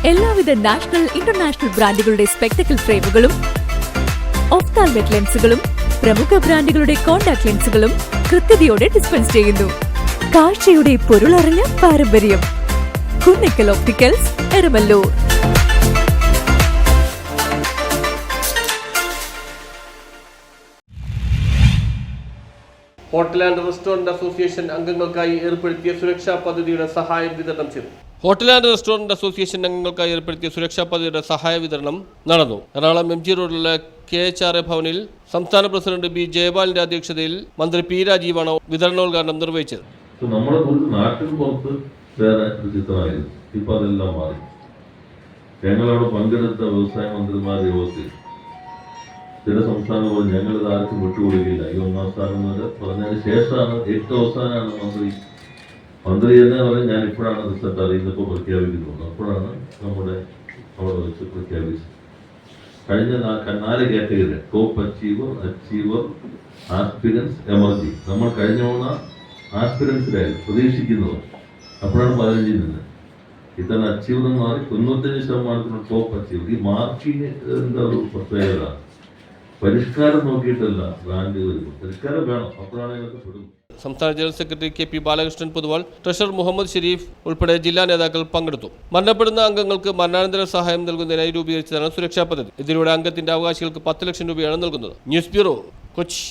എല്ലാവിധ national international ബ്രാൻഡുകളുടെ spectacle ഫ്രെയിമുകളും ഒഫ്താൽമെറ്റ് ലെൻസുകളും പ്രമുഖ ബ്രാൻഡുകളുടെ കോൺടാക്ട് ലെൻസുകളും കൃത്യതയോടെ ഡിസ്പെൻസ് ചെയ്യുന്നു. കാഴ്ചയുടെ പൊരുളറിഞ്ഞ പാരമ്പര്യം. Kunnakkal opticals, Eramalloor. Hotel and restaurant association അംഗങ്ങൾക്കായി ഏർപ്പെടുത്തിയ സുരക്ഷാ പദ്ധതിയുടെ സഹായം വിതരണം ചെയ്തു. ഹോട്ടൽ ആൻഡ് റെസ്റ്റോറന്റ് അസോസിയേഷൻ അംഗങ്ങൾക്കായി ഏർപ്പെടുത്തിയ സുരക്ഷാ പദ്ധതിയുടെ സഹായ വിതരണം നടന്നു. എറണാകുളം MG റോഡിലെ KHRA ഭവനിൽ സംസ്ഥാന പ്രസിഡന്റ് B. ജയപാലിന്റെ അധ്യക്ഷതയിൽ മന്ത്രി P. രാജീവാണ് വിതരണോദ്ഘാടനം നിർവഹിച്ചത്. നമ്മുടെ നാട്ടിൻ പുറത്ത് വേറെ ഒരു ചിത്രമായിരുന്നു. ഇപ്പൊ അതെല്ലാം മാറി. ഞങ്ങളവിടെ പങ്കെടുത്ത വ്യവസായ മന്ത്രിമാരുടെ യോഗത്തിൽ ചില സംസ്ഥാനങ്ങൾ ഞങ്ങളിത് ആർക്കും വിട്ടുകൊടുക്കില്ല. ഈ ഒന്നാം സ്ഥാനം പറഞ്ഞതിന് ശേഷമാണ് ഏറ്റവും അവസാനമാണ് മന്ത്രി എന്ന് പറഞ്ഞാൽ ഞാൻ ഇപ്പോഴാണ് റിസൾട്ട് അറിയുന്നപ്പോൾ പ്രഖ്യാപിക്കുന്നത്. അപ്പോഴാണ് നമ്മുടെ അവിടെ വെച്ച് പ്രഖ്യാപിച്ചത്. കഴിഞ്ഞ 4 കാറ്റഗറി ടോപ്പ് അച്ചീവർ, ആസ്പിരൻസ്, എമർജി. നമ്മൾ കഴിഞ്ഞ തവണ ആസ്പിരൻസിലായിരുന്നു പ്രതീക്ഷിക്കുന്നത്. അപ്പോഴാണ് 15 നിന്ന് ഇത്തവണ അച്ചീവർ എന്ന് മാറി 95% ടോപ്പ് അച്ചീവർ. ഈ മാർക്കിന് എന്താ ഒരു പ്രത്യേകത? പരിഷ്കാരം നോക്കിയിട്ടല്ല ബ്രാൻഡ് വരുമ്പോൾ പരിഷ്കാരം വേണം. അപ്പോഴാണ് ഇതിനൊക്കെ പെടും. സംസ്ഥാന general secretary KP Balakrishnan Poduval, treasurer Muhammad Sharif ഉൾപ്പെടെ ജില്ലാ നേതാക്കൾ പങ്കെടുത്തു. മരണപ്പെടുന്ന അംഗങ്ങൾക്ക് മരണാനന്തര സഹായം നൽകുന്നതിനായി രൂപീകരിച്ചതാണ് സുരക്ഷാ പദ്ധതി. ഇതിലൂടെ അംഗത്തിന്റെ അവകാശികൾക്ക് 10 ലക്ഷം രൂപയാണ് നൽകുന്നത്. News bureau, Kochi.